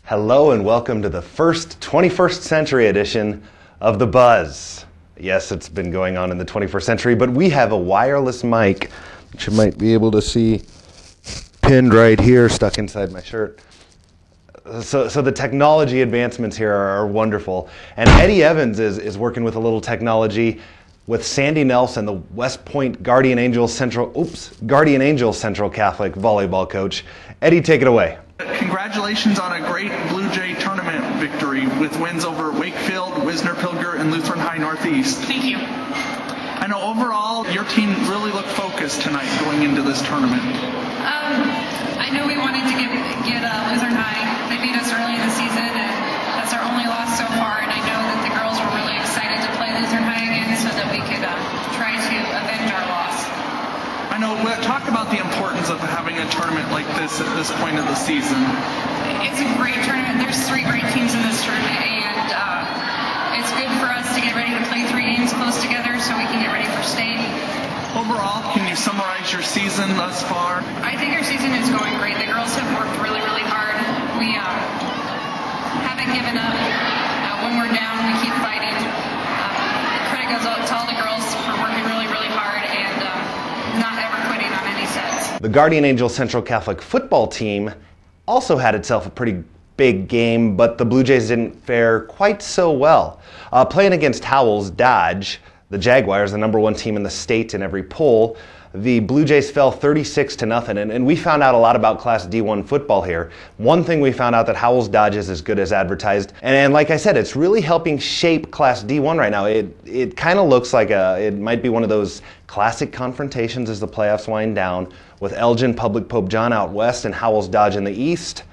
Hello and welcome to the first 21st century edition of The Buzz. Yes, it's been going on in the 21st century, but we have a wireless mic, which you might be able to see pinned right here, stuck inside my shirt. So the technology advancements here are wonderful. And Eddie Evans is working with a little technology with Sandy Nelson, the West Point Guardian Angels Central Catholic volleyball coach. Eddie, take it away. Congratulations on a great Blue Jay tournament victory with wins over Wakefield, Wisner Pilger, and Lutheran High Northeast. Thank you. I know overall your team really looked focused tonight going into this tournament. I know we wanted to get Lutheran High. They beat us early in the season, and that's our only loss so far. And I know that the girls were really excited to play Lutheran High again so that we could try to avenge our loss. I know, talk about the importance of having a tournament like this at this point of the season. It's a great tournament. There's 3 great teams in this tournament, and it's good for us to get ready to play 3 games close together so we can get ready for state. Overall, can you summarize your season thus far? I think our season is going great. The girls have worked really, really hard. We haven't given up. When we're down, we keep fighting. Credit goes out to all the girls for working really, really hard and not ever quitting on any sets. The Guardian Angels Central Catholic football team also had itself a pretty big game, but the Blue Jays didn't fare quite so well. Playing against Howells-Dodge, the Jaguars, the #1 team in the state in every poll, the Blue Jays fell 36-0, and we found out a lot about Class D1 football here. One thing we found out that Howells-Dodge is as good as advertised, and like I said, it's really helping shape Class D1 right now. It kind of looks like it might be one of those classic confrontations as the playoffs wind down, with Elgin Public Pope John out west and Howells-Dodge in the east.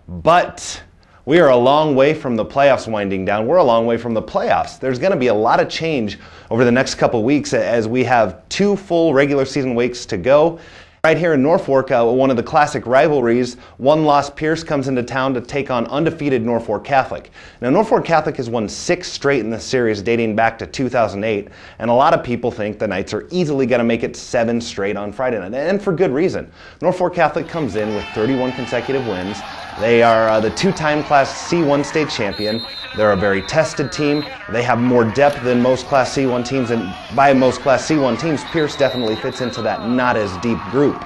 But we are a long way from the playoffs winding down. We're a long way from the playoffs. There's going to be a lot of change over the next couple weeks as we have 2 full regular season weeks to go. Right here in Norfolk, one of the classic rivalries, 1-loss Pierce comes into town to take on undefeated Norfolk Catholic. Now, Norfolk Catholic has won 6 straight in this series dating back to 2008, and a lot of people think the Knights are easily going to make it 7 straight on Friday night, and for good reason. Norfolk Catholic comes in with 31 consecutive wins. They are the 2-time Class C1 state champion. They're a very tested team. They have more depth than most Class C1 teams, and by most Class C1 teams, Pierce definitely fits into that not as deep group.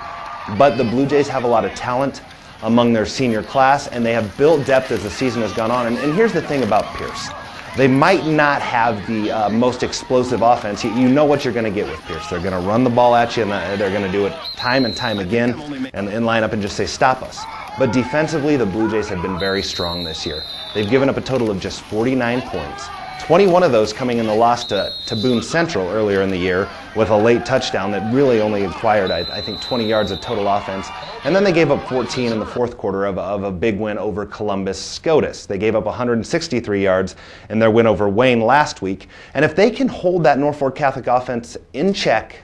But the Blue Jays have a lot of talent among their senior class, and they have built depth as the season has gone on. And here's the thing about Pierce. They might not have the most explosive offense. You know what you're going to get with Pierce. They're going to run the ball at you, and they're going to do it time and time again and line up and just say, stop us. But defensively, the Blue Jays have been very strong this year. They've given up a total of just 49 points. 21 of those coming in the loss to Boone Central earlier in the year with a late touchdown that really only acquired, I think, 20 yards of total offense. And then they gave up 14 in the 4th quarter of a big win over Columbus SCOTUS. They gave up 163 yards in their win over Wayne last week. And if they can hold that Norfolk Catholic offense in check,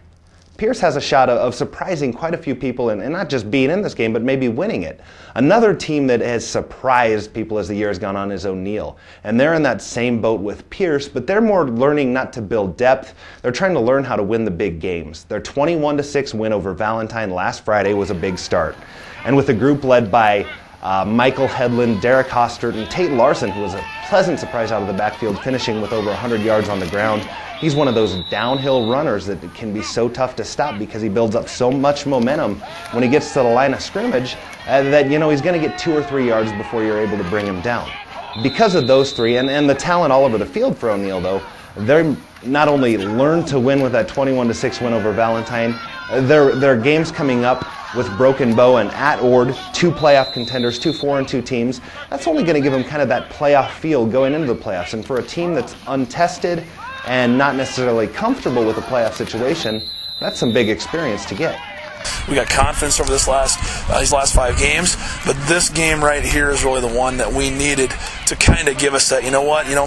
Pierce has a shot of surprising quite a few people and not just being in this game, but maybe winning it. Another team that has surprised people as the year has gone on is O'Neill. And they're in that same boat with Pierce, but they're more learning not to build depth. They're trying to learn how to win the big games. Their 21-6 win over Valentine last Friday was a big start. And with a group led by Michael Hedlund, Derek Hostert, and Tate Larson, who was a pleasant surprise out of the backfield, finishing with over 100 yards on the ground. He's one of those downhill runners that can be so tough to stop because he builds up so much momentum when he gets to the line of scrimmage that he's going to get 2 or 3 yards before you're able to bring him down. Because of those 3 and the talent all over the field for O'Neill, though, they're not only learned to win with that 21-6 win over Valentine, their games coming up with Broken Bow and at Ord, 2 playoff contenders, 2 4-2 teams. That's only going to give them kind of that playoff feel going into the playoffs. And for a team that's untested and not necessarily comfortable with a playoff situation, that's some big experience to get. We got confidence over these last 5 games, but this game right here is really the one that we needed to kind of give us that,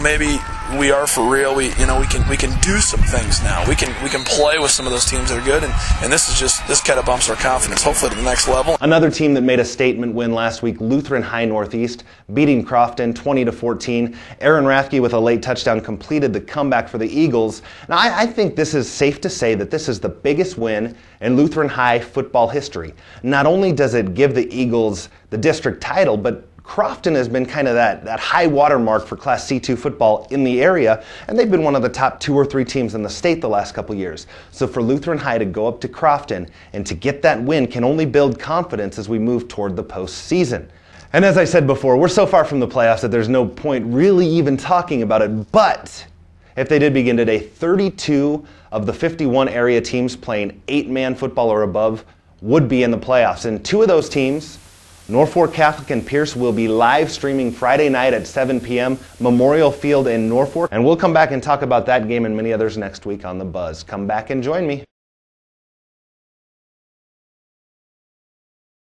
maybe we are for real. We can do some things now. We can play with some of those teams that are good, and this kind of bumps our confidence, hopefully to the next level. Another team that made a statement win last week, Lutheran High Northeast, beating Crofton 20-14. Aaron Rathke with a late touchdown completed the comeback for the Eagles. Now I think this is safe to say that this is the biggest win in Lutheran High football history. Not only does it give the Eagles the district title, but Crofton has been kind of that high water mark for Class C2 football in the area, and they've been one of the top 2 or 3 teams in the state the last couple years. So for Lutheran High to go up to Crofton and to get that win can only build confidence as we move toward the postseason. And as I said before, we're so far from the playoffs that there's no point really even talking about it, but if they did begin today, 32 of the 51 area teams playing 8-man football or above would be in the playoffs, and 2 of those teams, Norfolk Catholic and Pierce, will be live streaming Friday night at 7 p.m. Memorial Field in Norfolk. And we'll come back and talk about that game and many others next week on The Buzz. Come back and join me.